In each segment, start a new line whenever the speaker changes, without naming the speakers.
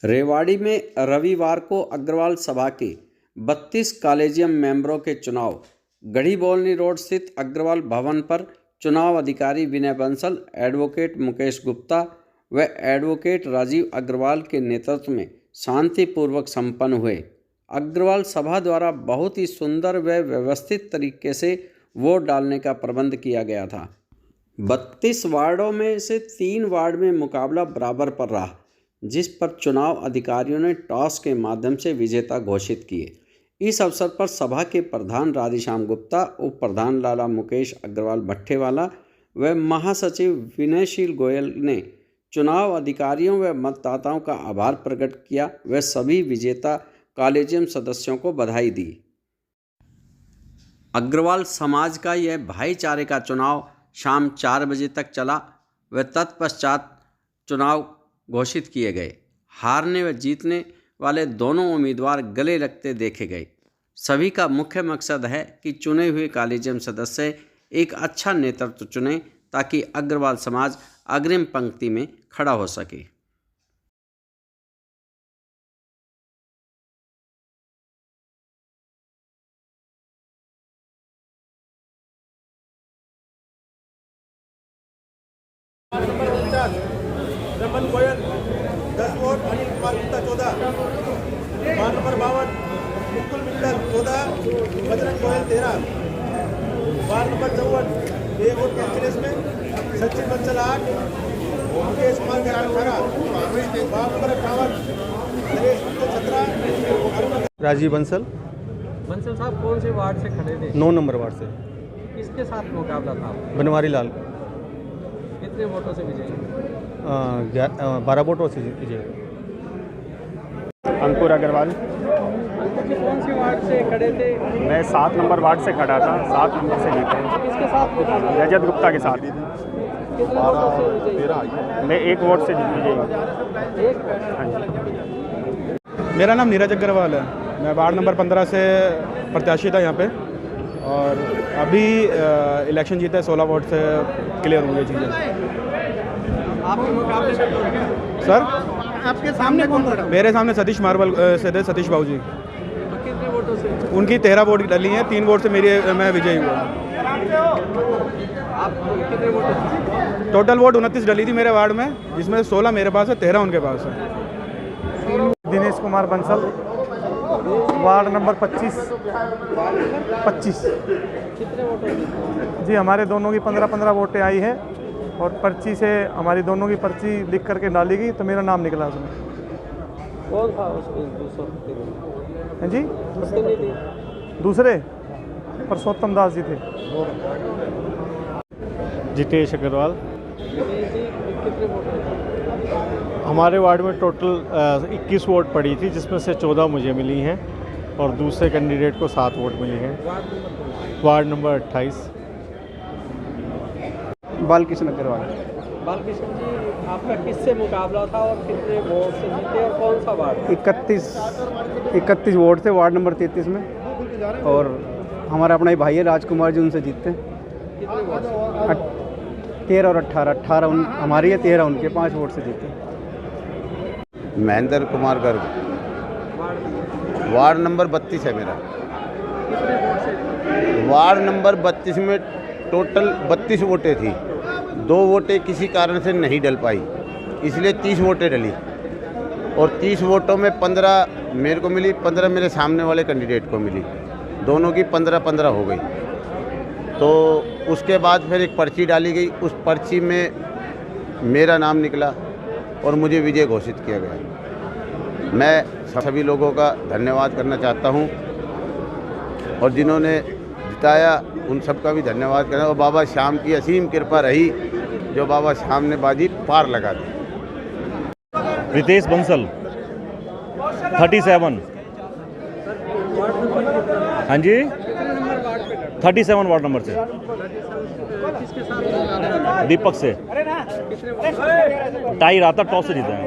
रेवाड़ी में रविवार को अग्रवाल सभा के 32 कॉलेजियम मेंबरों के चुनाव गढ़ी बॉलनी रोड स्थित अग्रवाल भवन पर चुनाव अधिकारी विनय बंसल, एडवोकेट मुकेश गुप्ता व एडवोकेट राजीव अग्रवाल के नेतृत्व में शांतिपूर्वक संपन्न हुए। अग्रवाल सभा द्वारा बहुत ही सुंदर व व्यवस्थित तरीके से वोट डालने का प्रबंध किया गया था। 32 वार्डों में से 3 वार्ड में मुकाबला बराबर पर रहा, जिस पर चुनाव अधिकारियों ने टॉस के माध्यम से विजेता घोषित किए। इस अवसर पर सभा के प्रधान राधेश्याम गुप्ता, उप प्रधान लाला मुकेश अग्रवाल भट्टेवाला व महासचिव विनयशील गोयल ने चुनाव अधिकारियों व मतदाताओं का आभार प्रकट किया व सभी विजेता कॉलेजियम सदस्यों को बधाई दी। अग्रवाल समाज का यह भाईचारे का चुनाव शाम 4 बजे तक चला व तत्पश्चात चुनाव घोषित किए गए। हारने व जीतने वाले दोनों उम्मीदवार गले लगते देखे गए। सभी का मुख्य मकसद है कि चुने हुए कॉलेजियम सदस्य एक अच्छा नेतृत्व चुने ताकि अग्रवाल समाज अग्रिम पंक्ति में खड़ा हो सके।
Raman Goyal 10 vote, Anil Kumar Gupta 14, ward number 52 Mukul Mittal 14, Bajrang Goyal 13, ward number 54 1 vote cancellation में सचिन बंसल 8, मुकेश कुमार गराड़ 18, वार्ड नंबर 58 नरेश गुप्ता 17।
राजीव बंसल
साहब कौन से वार्ड से खड़े थे?
9 नंबर वार्ड से।
किसके साथ मुकाबला था?
बनवारी लाल।
कितने वोटों से विजयी?
12 वोटों से विजयी।
अंकुर अग्रवाल।
अंकुर जी कौन सी वार्ड से खड़े थे?
मैं 7 नंबर वार्ड से खड़ा था, 7 नंबर से जीते।
किसके साथ मुकाबला?
रजत गुप्ता के साथ।
कितने वोटों से विजयी?
मैं 1 वोट से विजयी हूँ। हाँ जी।
मेरा नाम नीरज अग्रवाल है। मैं वार्ड नंबर 15 से प्रत्याशी था यहाँ पे, और अभी इलेक्शन जीता है। 16 वोट से क्लियर हुई है चीज़ें।
आपके मुकाबले में
सर
आपके सामने कौन खड़ा?
मेरे सामने सतीश मार्बल से थे, सतीश बाबू जी।
तो कितने वोटों से?
उनकी 13 वोट डली हैं, 3 वोट से मैं विजयी हुआ।
आप कितने वोटों से?
टोटल वोट 29 डली थी मेरे वार्ड में, जिसमें 16 मेरे पास है, 13 उनके पास है।
Dinesh Kumar Bansal, ward number 25।
कितने वोटों से?
जी, हमारे दोनों की 15-15 वोटें आई है, और पर्ची से हमारी दोनों की पर्ची लिख करके डाली गई, तो मेरा नाम निकला उसमें।
कौन था उसमें दूसरा?
हैं जी?
किसके लिए थी?
दूसरे परसोत्तम दास जी थे।
जितेश अग्रवाल।
विजयी जी कितने वोटों से?
हमारे वार्ड में टोटल 21 वोट पड़ी थी, जिसमें से 14 मुझे मिली हैं और दूसरे कैंडिडेट को 7 वोट मिले हैं। Ward number 28।
बालकृष्ण अग्रवाल।
बालकृष्ण जी, आपका किससे मुकाबला था और कितने वोट से जीते और कौन सा वार्ड?
31 वोट थे वार्ड नंबर 33 में, और हमारा अपना ही भाई है राजकुमार जी, उनसे जीतते।
कितने वोट से?
13 और 18 हमारी है, 13 उनके, 5 वोट से जीते।
महेंद्र कुमार गर्ग, वार्ड नंबर 32 है मेरा।
कितने वोट से?
वार्ड नंबर 32 में टोटल 32 वोटें थी, 2 वोटें किसी कारण से नहीं डल पाई, इसलिए 30 वोटें डली, और 30 वोटों में 15 मेरे को मिली, 15 मेरे सामने वाले कैंडिडेट को मिली। दोनों की 15-15 हो गई। तो उसके बाद फिर एक पर्ची डाली गई, उस पर्ची में मेरा नाम निकला और मुझे विजय घोषित किया गया। मैं सभी लोगों का धन्यवाद करना चाहता हूं, और जिन्होंने जिताया उन सब का भी धन्यवाद करना। और बाबा श्याम की असीम कृपा रही, जो बाबा श्याम ने बाजी पार लगा दी।
रितेश बंसल 37। हाँ जी, 37 वार्ड नंबर से।
किसके साथ?
दीपक से। टाई रहा था, टॉस से जीता है।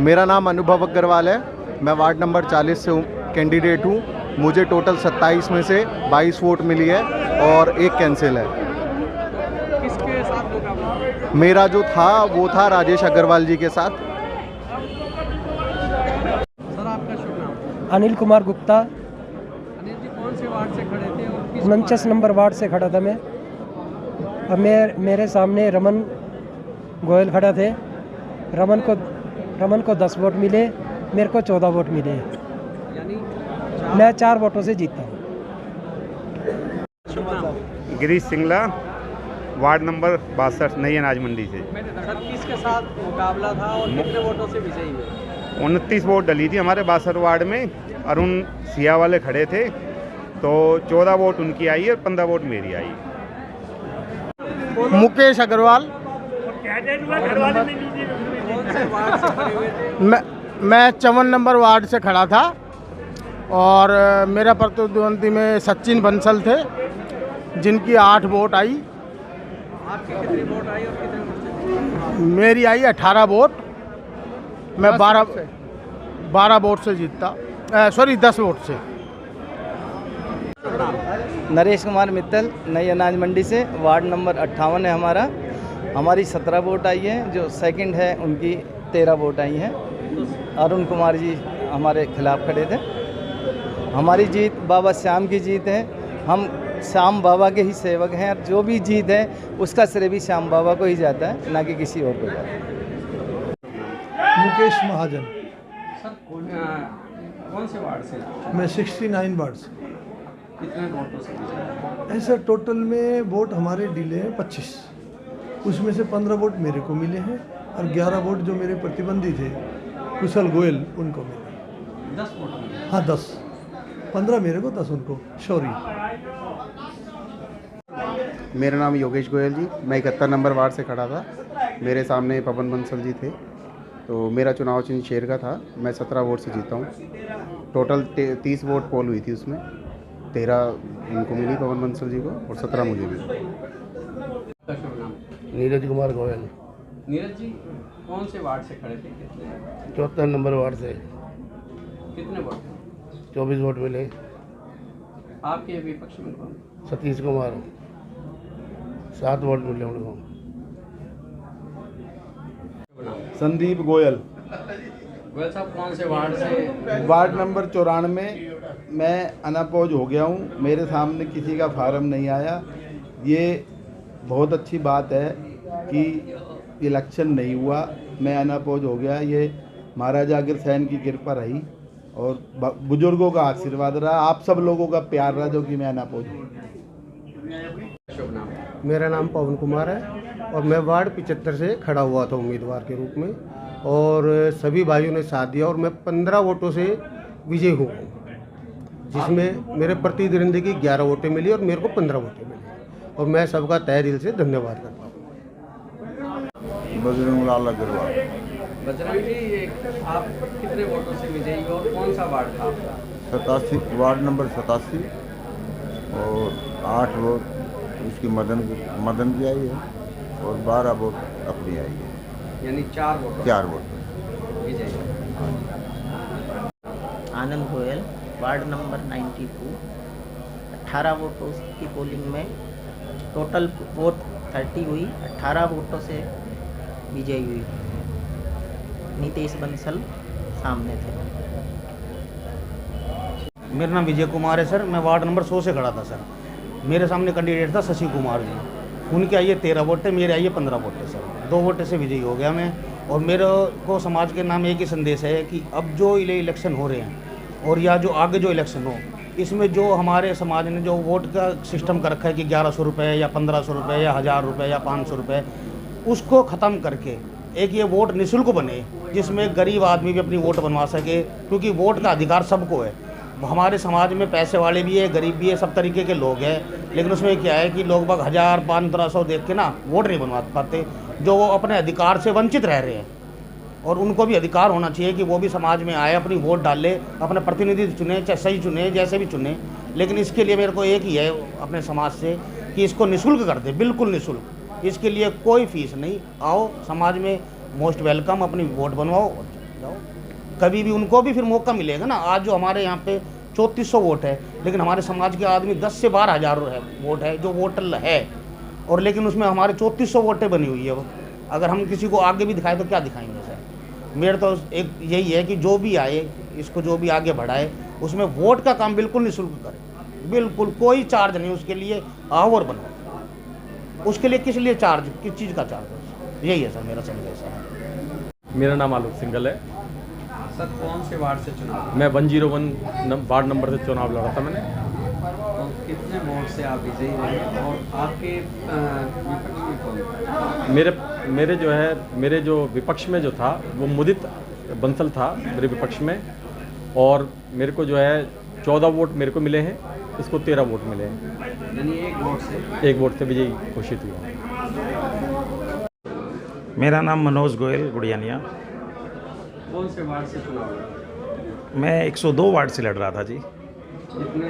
मेरा नाम अनुभव अग्रवाल है। मैं वार्ड नंबर 40 से कैंडिडेट हूँ। मुझे टोटल 27 में से 22 वोट मिली है और 1 कैंसिल है।
किसके साथ मुकाबला?
मेरा जो था वो था राजेश अग्रवाल जी के साथ।
अनिल कुमार गुप्ता,
अनिल जी कौन से वार्ड से खड़े थे और किस
49 नंबर वार्ड से खड़ा था मैं। अब मेरे सामने रमन गोयल खड़ा थे। रमन को 10 वोट मिले, मेरे को 14 वोट मिले।
यानी
मैं 4 वोटों से जीता हूँ।
गिरीश सिंगला, वार्ड नंबर 62, नई अनाज मंडी से।
सर किसके साथ मुकाबला था और कितने वोटों से विजयी हुए?
29 वोट डली थी हमारे 62 वार्ड में। अरुण सिया वाले खड़े थे, तो 14 वोट उनकी आई और 15 वोट मेरी आई।
मुकेश अग्रवाल,
कौन से वार्ड से खड़े हुए थे?
मैं 54 नंबर वार्ड से खड़ा था और मेरा प्रतिद्वंदी में सचिन बंसल थे, जिनकी 8 वोट आई।
आपकी कितनी वोट आई और कितने वोट से?
मेरी आई 18 वोट। मैं 12 वोट से जीता, 10 वोट से।
नरेश कुमार मित्तल, नई अनाज मंडी से, वार्ड नंबर 58 है हमारा। हमारी 17 वोट आई है, जो सेकंड है उनकी 13 वोट आई हैं। अरुण कुमार जी हमारे खिलाफ खड़े थे। हमारी जीत बाबा श्याम की जीत है। हम श्याम बाबा के ही सेवक हैं और जो भी जीत है उसका श्रेय भी श्याम बाबा को ही जाता है, ना कि किसी और को जाता है।
मुकेश महाजन,
सर कौन से वार्ड से?
मैं 69 वार्ड से।
कितने वोटों से विजयी?
ऐसा टोटल में वोट हमारे डिले हैं 25, उसमें से 15 वोट मेरे को मिले हैं और 11 वोट जो मेरे प्रतिद्वंदी थे कुशल गोयल उनको मिले।
10 वोट मिले?
हाँ 10, 15 मेरे को, 10 उनको। सॉरी।
मेरा नाम योगेश गोयल जी, मैं 71 नंबर वार्ड से खड़ा था। मेरे सामने पवन बंसल जी थे, तो मेरा चुनाव चिन्ह शेर का था। मैं 17 वोट से जीता हूँ। टोटल 30 वोट पोल हुई थी, उसमें 13 उनको मिली पवन बंसल जी को और 17 मुझे मिली।
नीरज कुमार गोयल।
नीरज जी कौन से वार्ड से खड़े थे? कितने?
74 नंबर वार्ड से।
कितने वोट?
24 वोट मिले।
आपके विपक्ष में कौन?
सतीश कुमार, 7 वोट मिले उनको।
संदीप गोयल।
गोयल साहब कौन से वार्ड से?
Ward number 94। मैं अनापोज हो गया हूँ, मेरे सामने किसी का फार्म नहीं आया। ये बहुत अच्छी बात है कि इलेक्शन नहीं हुआ, मैं अनापोज हो गया। ये महाराजा अग्रसेन की कृपा रही और बुजुर्गों का आशीर्वाद रहा, आप सब लोगों का प्यार रहा, जो कि मैं अनापोज हूँ।
मेरा नाम पवन कुमार है और मैं वार्ड 75 से खड़ा हुआ था उम्मीदवार के रूप में, और सभी भाइयों ने साथ दिया और मैं 15 वोटों से विजयी हुआ, जिसमें मेरे प्रतिद्वंदी की 11 वोटें मिली और मेरे को 15 वोटें मिली, और मैं सबका तहे दिल से धन्यवाद करता हूँ।
बजरंग लाल अग्रवाल।
बजरंग जी आप कितने वोटों से विजयी हो और कौन सा वार्ड था आपका?
87, वार्ड नंबर 87 और 8 वोट उसकी मदन की आई है और 12 वोट अपनी आई है,
यानी 4 वोट।
4 वोट
विजयी।
आनंद गोयल, वार्ड नंबर 92। 18 वोटों की पोलिंग में टोटल वोट 30 हुई, 18 वोटों से विजयी हुई। नीतीश बंसल सामने थे।
मेरा नाम विजय कुमार है सर, मैं वार्ड नंबर 100 से खड़ा था सर। मेरे सामने कैंडिडेट था शशि कुमार जी, उनकी आई है 13 वोट है, मेरे आई है 15 वोट है सर। 2 वोट से विजयी हो गया मैं। और मेरे को समाज के नाम एक ही संदेश है कि अब जो इलेक्शन हो रहे हैं और या जो आगे जो इलेक्शन हो, इसमें जो हमारे समाज ने जो वोट का सिस्टम कर रखा है कि 1100 रुपये या 1500 रुपये या 1000 रुपये या 500 रुपये, उसको ख़त्म करके एक ये वोट निःशुल्क बने, जिसमें गरीब आदमी भी अपनी वोट बनवा सके, क्योंकि वोट का अधिकार सबको है। हमारे समाज में पैसे वाले भी है, गरीब भी है, सब तरीके के लोग हैं, लेकिन उसमें क्या है कि लोग बाग 1000, 1500 देख के ना वोट नहीं बनवा पाते, जो वो अपने अधिकार से वंचित रह रहे हैं। और उनको भी अधिकार होना चाहिए कि वो भी समाज में आए, अपनी वोट डाले, अपने प्रतिनिधि चुने, चाहे सही चुने, जैसे भी चुने। लेकिन इसके लिए मेरे को एक ही है अपने समाज से कि इसको निःशुल्क कर दे, बिल्कुल निःशुल्क। इसके लिए कोई फीस नहीं, आओ समाज में मोस्ट वेलकम, अपनी वोट बनवाओ, जाओ। कभी भी उनको भी फिर मौका मिलेगा ना। आज जो हमारे यहाँ पे 3400 वोट है, लेकिन हमारे समाज के आदमी 10 से 12 हज़ार वोट है जो वोटर है, और लेकिन उसमें हमारे 3400 वोटें बनी हुई है। अगर हम किसी को आगे भी दिखाएं तो क्या दिखाएंगे सर? मेरा तो एक यही है कि जो भी आए इसको जो भी आगे बढ़ाए, उसमें वोट का काम बिल्कुल निःशुल्क करे, बिल्कुल कोई चार्ज नहीं उसके लिए, आओ और बनाओ। उसके लिए किस लिए चार्ज, किस चीज़ का चार्ज, यही है सर मेरा संदेश है।
मेरा नाम आलोक सिंघल है
सर। कौन से वार्ड से चुनाव?
मैं 101 वार्ड नंबर से चुनाव लड़ा था मैंने।
तो कितने वोट से आप विजयी रहे और आपके विपक्ष में कौन?
मेरे जो विपक्ष में जो था वो मुदित बंसल था मेरे विपक्ष में, और मेरे को जो है 14 वोट मेरे को मिले हैं, इसको 13 वोट मिले हैं,
यानी एक वोट से
विजयी घोषित हुआ।
मेरा नाम मनोज गोयल गुड़ियानिया।
कौन से वार्ड से चुनाव?
मैं 102 वार्ड से लड़ रहा था जी।
कितने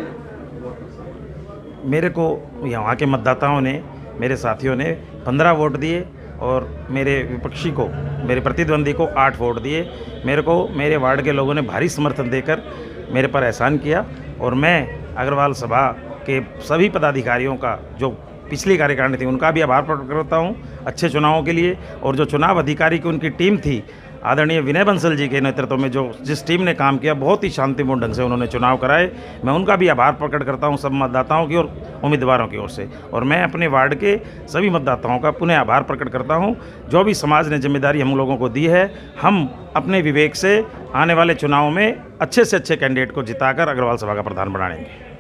वोटों से?
मेरे को यहाँ के मतदाताओं ने, मेरे साथियों ने 15 वोट दिए और मेरे विपक्षी को, मेरे प्रतिद्वंदी को 8 वोट दिए। मेरे को मेरे वार्ड के लोगों ने भारी समर्थन देकर मेरे पर एहसान किया, और मैं अग्रवाल सभा के सभी पदाधिकारियों का, जो पिछली कार्यकारिणी थी, उनका भी आभार प्रकट करता हूँ अच्छे चुनावों के लिए। और जो चुनाव अधिकारी की उनकी टीम थी, आदरणीय विनय बंसल जी के नेतृत्व में जिस टीम ने काम किया, बहुत ही शांतिपूर्ण ढंग से उन्होंने चुनाव कराए, मैं उनका भी आभार प्रकट करता हूं सब मतदाताओं की और उम्मीदवारों की ओर से। और मैं अपने वार्ड के सभी मतदाताओं का पुनः आभार प्रकट करता हूं। जो भी समाज ने जिम्मेदारी हम लोगों को दी है, हम अपने विवेक से आने वाले चुनाव में अच्छे से अच्छे कैंडिडेट को जिताकर अग्रवाल सभा का प्रधान बनाएंगे।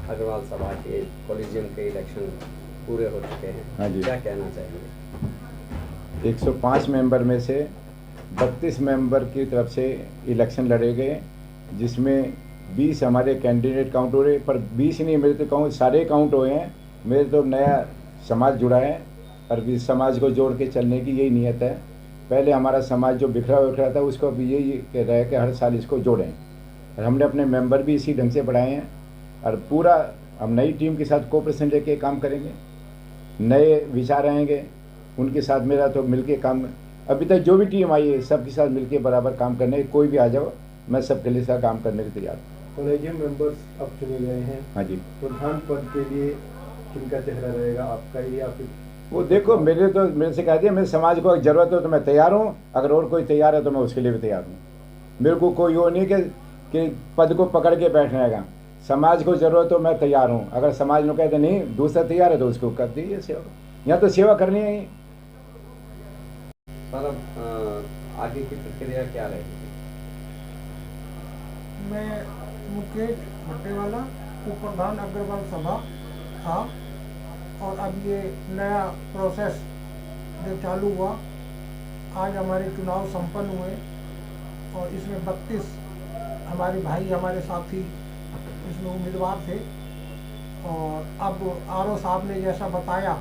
अग्रवाल सभा के कॉलेजियम के इलेक्शन पूरे हो चुके हैं,
हाँ जी।
क्या कहना चाहिए?
105 मेंबर में से 32 मेंबर की तरफ से इलेक्शन लड़े गए, जिसमें 20 हमारे कैंडिडेट काउंट हो रहे, पर 20 नहीं, मेरे तो काउंट सारे काउंट हुए हैं। मेरे तो नया समाज जुड़ा है और इस समाज को जोड़ के चलने की यही नीयत है। पहले हमारा समाज जो बिखरा था, उसको भी यही कह रहा है कि हर साल इसको जोड़ें, और हमने अपने मेंबर भी इसी ढंग से बढ़ाए हैं। और पूरा हम नई टीम के साथ कोऑपरेशन लेके काम करेंगे, नए विचार आएंगे, उनके साथ मेरा तो मिलके काम, अभी तक जो भी टीम आई है सबके साथ मिलके बराबर काम करने, कोई भी आ जाओ, मैं सबके लिए साथ काम करने के तैयार हूँ।
कॉलेजियम मेंबर्स अब चुने गए हैं।
हाँ जी।
प्रधान पद के लिए किनका चेहरा रहेगा, आपका ही या फिर?
वो देखो, मेरे से कह दिया, मेरे समाज को ज़रूरत हो तो मैं तैयार हूँ, अगर और कोई तैयार है तो मैं उसके लिए भी तैयार हूँ। मेरे को कोई वो नहीं कि पद को पकड़ के बैठने का, समाज को ज़रूरत हो मैं तैयार हूँ। अगर समाज में कहते नहीं दूसरा तैयार है तो उसको कर दीजिए सेवा, यहाँ तो सेवा करनी है।
पर आगे की प्रक्रिया क्या रहेगी?
मैं मुकेश भट्टेवाला, उप प्रधान अग्रवाल सभा था, और अब ये नया प्रोसेस जो चालू हुआ, आज हमारे चुनाव संपन्न हुए और इसमें 32 हमारे भाई, हमारे साथी इसमें उम्मीदवार थे। और अब आरओ साहब ने जैसा बताया,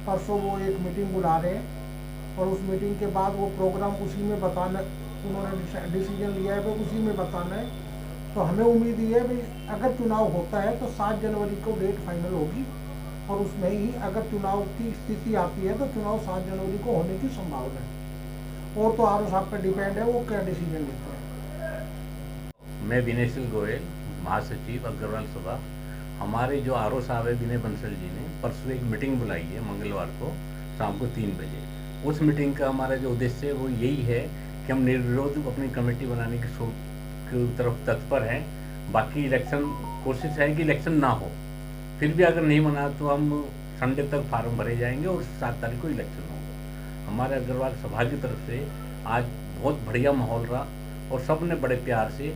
परसों वो एक मीटिंग बुला रहे हैं और उस मीटिंग के बाद वो प्रोग्राम उसी में बताना, उन्होंने डिसीजन लिया है वो उसी में बताना है। तो हमें उम्मीद ये है भाई, अगर चुनाव होता है तो 7 जनवरी को डेट फाइनल होगी, और उसमें ही अगर चुनाव की स्थिति आती है तो चुनाव 7 जनवरी को होने की संभावना है। और तो आरओ साहब पर डिपेंड है वो क्या डिसीजन लेते हैं।
मैं विनय सिंह गोयल, महासचिव अग्रवाल सभा। हमारे जो आरओ साहब है विनय बंसल जी ने परसों एक मीटिंग बुलाई है मंगलवार को शाम को 3 बजे। उस मीटिंग का हमारा जो उद्देश्य है वो यही है कि हम निर्विरोध अपनी कमेटी बनाने की तरफ तत्पर हैं। बाकी इलेक्शन, कोशिश है कि इलेक्शन ना हो, फिर भी अगर नहीं बना तो हम संडे तक फार्म भरे जाएंगे और 7 तारीख को इलेक्शन होगा। हमारे अग्रवाल सभा की तरफ से आज बहुत बढ़िया माहौल रहा और सब ने बड़े प्यार से,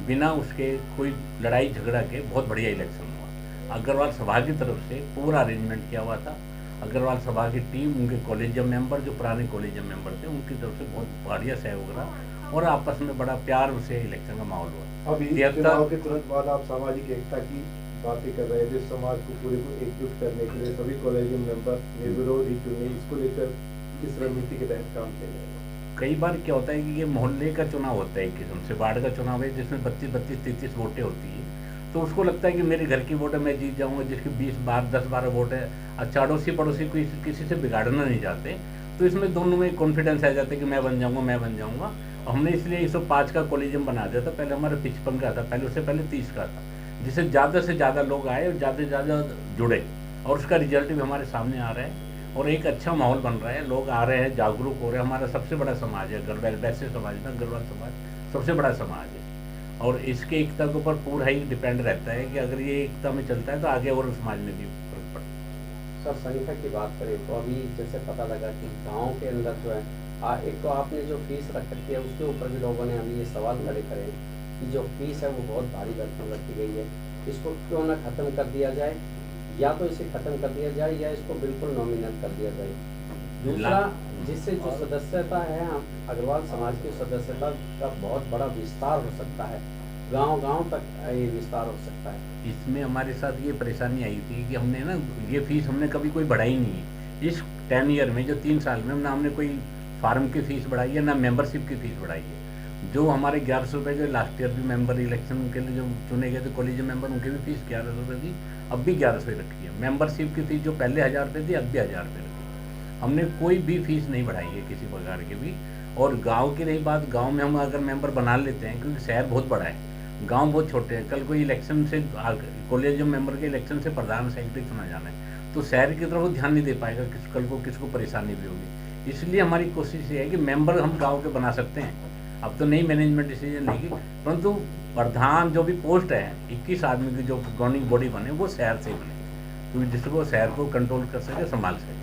बिना उसके कोई लड़ाई झगड़ा के, बहुत बढ़िया इलेक्शन हुआ। अग्रवाल सभा की तरफ से पूरा अरेंजमेंट किया हुआ था। अग्रवाल सभा की टीम, उनके कॉलेजियम मेंबर, जो पुराने कॉलेजियम मेंबर थे, उनकी तरफ से बहुत बढ़िया सहयोग रहा और आपस में बड़ा प्यार से इलेक्शन का माहौल हुआ।
अभी चुनाव के तुरंत बाद आप सामाजिक एकता की बातें कर रहे थे, समाज को पूरे को एकजुट करने के लिए सभी कॉलेजियम मेंबर निर्विरोध ही चुने, इसको लेकर किस रणनीति के तहत काम किया जाएगा?
कई बार क्या होता है कि ये मोहल्ले का चुनाव होता है, एक किस्म से वार्ड का चुनाव है जिसमें 32-33 वोटें होती हैं, तो उसको लगता है कि मेरे घर की वोट है, मैं जीत जाऊंगा, जिसके 10-12 वोट है, अच्छा अड़ोसी पड़ोसी को किसी से बिगाड़ना नहीं चाहते, तो इसमें दोनों में कॉन्फिडेंस आ जाता है कि मैं बन जाऊंगा। और हमने इसलिए 105 का कॉलेजियम बना दिया था। पहले हमारा 55 का था, उससे पहले 30 का था, जिससे ज़्यादा से ज़्यादा लोग आए और ज़्यादा से ज़्यादा जुड़े, और उसका रिजल्ट भी हमारे सामने आ रहा है। और एक अच्छा माहौल बन रहा है, लोग आ रहे हैं, जागरूक हो रहे हैं। हमारा सबसे बड़ा समाज है अग्रवाल, वैसे समाज में अग्रवाल समाज सबसे बड़ा समाज है और इसके एकता के ऊपर पूरा ही डिपेंड रहता है कि अगर ये एकता में चलता है तो आगे और समाज में भी फर्क पड़ता है।
सर संख्या की बात करें तो अभी जैसे पता लगा कि गांव के अंदर जो है एक तो आपने जो फीस रख रखी है उसके ऊपर भी लोगों ने अभी ये सवाल खड़े करे कि जो फीस है वो बहुत भारी भरकम रखी गई है, इसको क्यों ना ख़त्म कर दिया जाए, या तो इसे ख़त्म कर दिया जाए या इसको बिल्कुल नॉमिनल कर दिया जाए। दूसरा, जिससे जो सदस्यता है अग्रवाल समाज की सदस्यता का बहुत बड़ा विस्तार हो सकता है, गांव-गांव तक ये विस्तार हो सकता है।
इसमें हमारे साथ ये परेशानी आई थी कि हमने ना ये फीस हमने कभी कोई बढ़ाई नहीं है। इस 10 ईयर में जो 3 साल में ना हमने कोई फार्म की फ़ीस बढ़ाई है ना मेंबरशिप की फ़ीस बढ़ाई है। जो हमारे 1100 रुपये जो लास्ट ईयर भी मेंबर इलेक्शन के लिए जो चुने गए थे कॉलेज मेंबर, उनकी भी फीस 1100 रुपये थी, अब भी 1100 रखी है। मेंबरशिप की फ़ीस जो पहले 1000 रुपये थी अब भी 1000 रुपये रखी है। हमने कोई भी फीस नहीं बढ़ाई है किसी प्रकार की भी। और गाँव की रही बात, गाँव में हम अगर मेंबर बना लेते हैं, क्योंकि शहर बहुत बड़ा है, गांव बहुत छोटे हैं, कल कोई इलेक्शन से कॉलेज मेंबर के इलेक्शन से प्रधान सेक्रेटरी चुना जाना है तो शहर की तरफ ध्यान नहीं दे पाएगा, कल को किसको परेशानी भी होगी। इसलिए हमारी कोशिश ये है कि मेंबर हम गांव के बना सकते हैं। अब तो नई मैनेजमेंट डिसीजन लेगी, परंतु प्रधान जो भी पोस्ट है 21 आदमी की जो गवर्निंग बॉडी बने वो शहर से बने, क्योंकि जिसको शहर को कंट्रोल कर सके, संभाल सके।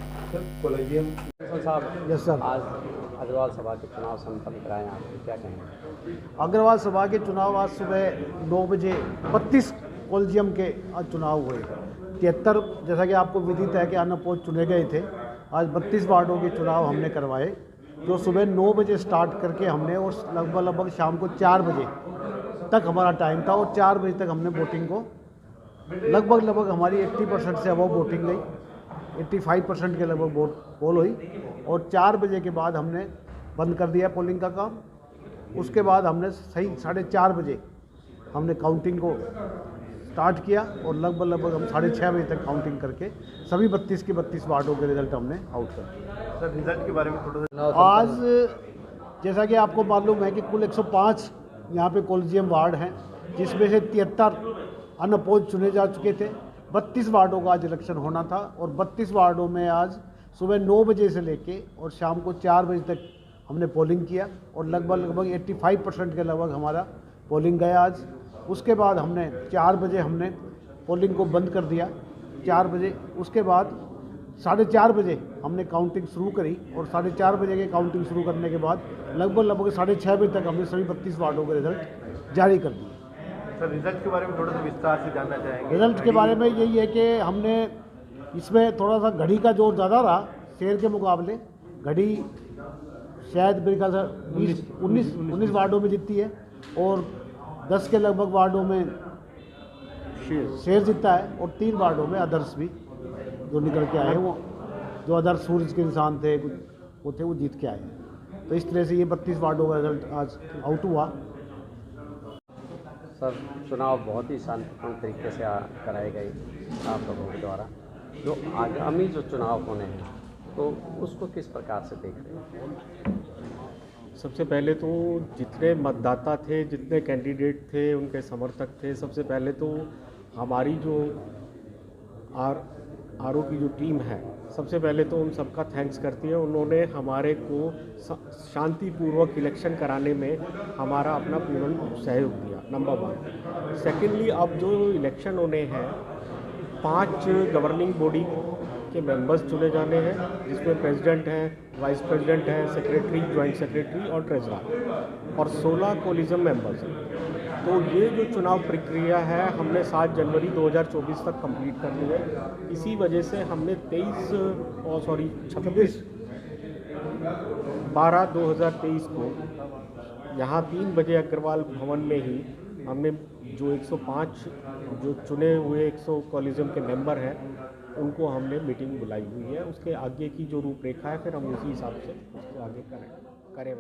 साहब,
यस सर,
आज अग्रवाल सभा के चुनाव संपन्न कराए, आप क्या कहेंगे?
अग्रवाल सभा के चुनाव आज सुबह 9 बजे 32 कॉलेजियम के आज चुनाव हुए। 73 जैसा कि आपको विदित है कि अनअपोज चुने गए थे। आज 32 वार्डों के चुनाव हमने करवाए, जो सुबह 9 बजे स्टार्ट करके हमने और लगभग शाम को 4 बजे तक हमारा टाइम था और 4 बजे तक हमने वोटिंग को लगभग हमारी 80% से अबव वोटिंग गई, 85% के लगभग वोट पोल हुई और 4 बजे के बाद हमने बंद कर दिया पोलिंग का काम। उसके बाद हमने सही 4:30 बजे हमने काउंटिंग को स्टार्ट किया और लगभग हम 6:30 बजे तक काउंटिंग करके सभी 32 के 32 वार्डों के रिजल्ट हमने आउट कर दिए।
सर रिजल्ट के बारे में थोड़ा सा
आज जैसा कि आपको मालूम है कि कुल 105 यहाँ पे कॉलेजियम वार्ड हैं, जिसमें से 73 अनअपोज चुने जा चुके थे। 32 वार्डों का आज इलेक्शन होना था और 32 वार्डों में आज सुबह 9 बजे से लेके और शाम को 4 बजे तक हमने पोलिंग किया और लगभग 85% के लगभग हमारा पोलिंग गया आज। उसके बाद हमने 4 बजे हमने पोलिंग को बंद कर दिया 4 बजे। उसके बाद 4:30 बजे हमने काउंटिंग शुरू करी और 4:30 बजे के काउंटिंग शुरू करने के बाद लगभग 6:30 बजे तक हमने सभी 32 वार्डों के रिजल्ट जारी कर दिए।
सर रिजल्ट के बारे में थोड़ा सा विस्तार से जानना चाहेंगे।
रिजल्ट के बारे में यही है कि हमने इसमें थोड़ा सा घड़ी का जोर ज़्यादा रहा शेर के मुकाबले। घड़ी शायद मेरे ख्याल से 19 वार्डों में जीती है और 10 के लगभग वार्डों में शेर जीता है और 3 वार्डों में अदर्स भी जो निकल के आए, वो जो अदर्स सूरज के इंसान थे वो जीत के आए। तो इस तरह से ये 32 वार्डों का रिजल्ट आज आउट हुआ।
सर चुनाव बहुत ही शांतिपूर्ण तरीके से कराए गए आप लोगों के द्वारा। जो आगामी जो चुनाव होने हैं तो उसको किस प्रकार से देख रहे हैं?
सबसे पहले तो जितने मतदाता थे, जितने कैंडिडेट थे, उनके समर्थक थे, सबसे पहले तो हमारी जो आरओ की जो टीम है, सबसे पहले तो उन सबका थैंक्स करती है। उन्होंने हमारे को शांतिपूर्वक इलेक्शन कराने में हमारा अपना पूर्ण सहयोग दिया, नंबर 1। सेकेंडली, अब जो इलेक्शन होने हैं 5 गवर्निंग बॉडी के मेंबर्स चुने जाने हैं, जिसमें प्रेसिडेंट हैं, वाइस प्रेसिडेंट हैं, सेक्रेटरी, जॉइंट सेक्रेटरी और ट्रेजरर और 16 कॉलेजियम मेंबर्स हैं। तो ये जो चुनाव प्रक्रिया है हमने 7 जनवरी 2024 तक कंप्लीट कर ली है। इसी वजह से हमने 26/12/2023 को यहाँ 3 बजे अग्रवाल भवन में ही हमने जो 105 जो चुने हुए 100 कॉलेजियम के मेंबर हैं उनको हमने मीटिंग बुलाई हुई है। उसके आगे की जो रूपरेखा है फिर हम उसी हिसाब से उसके आगे करें।